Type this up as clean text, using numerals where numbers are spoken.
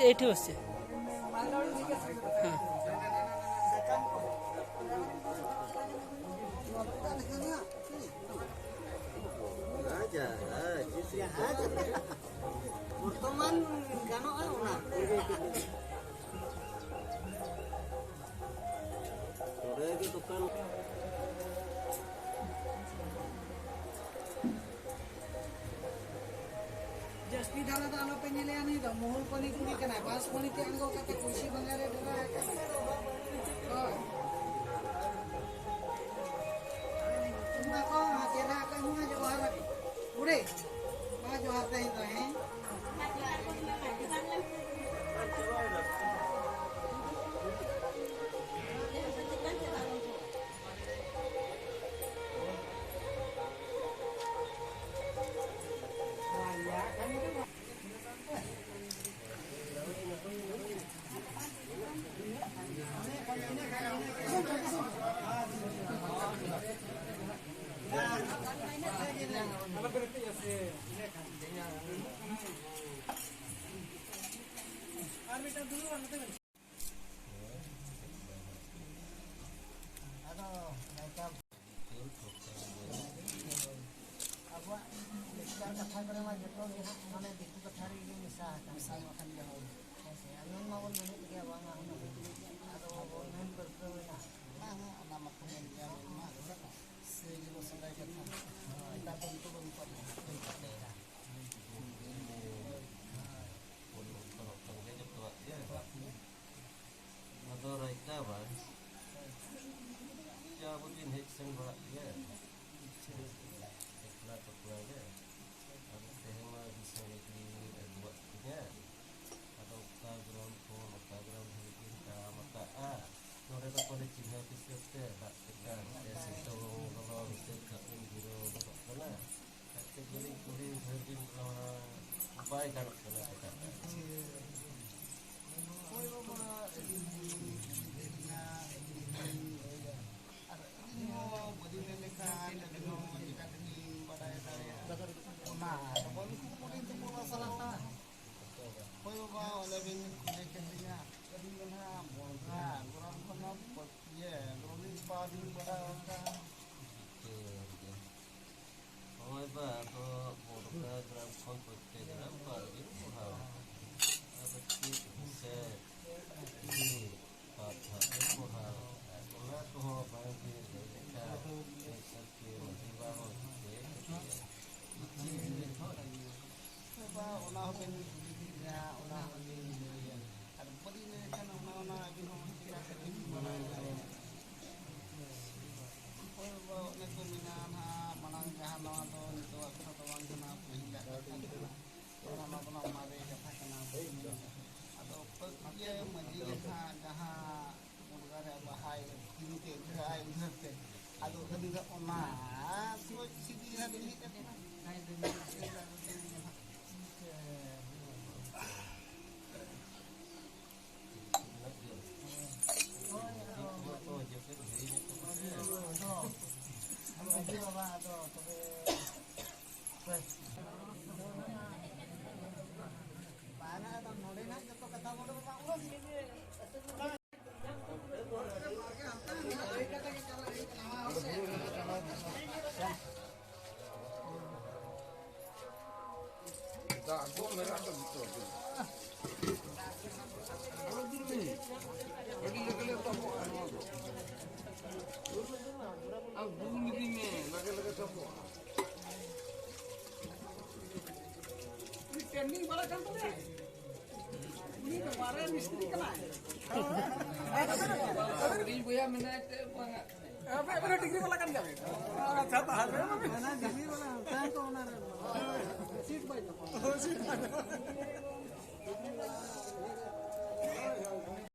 এটি হচ্ছে বর্তমান গানও না দোকান जस्ती धारा तो आलो पे निले आनी तो मोहल पनी कुड़ी के ना पास पनी ते अंगो कते खुशी बंगारे डरा तुमका को तेरा का मुआ जो हार उड़े बा जो हारते ही तो हैं ट्रेनिंग वाला काम तो है ini kemarin misteri kena apa degree वाला kan jabe अच्छा तो हाल में ना डिग्री वाला काम तो होना है सीट बाय सीट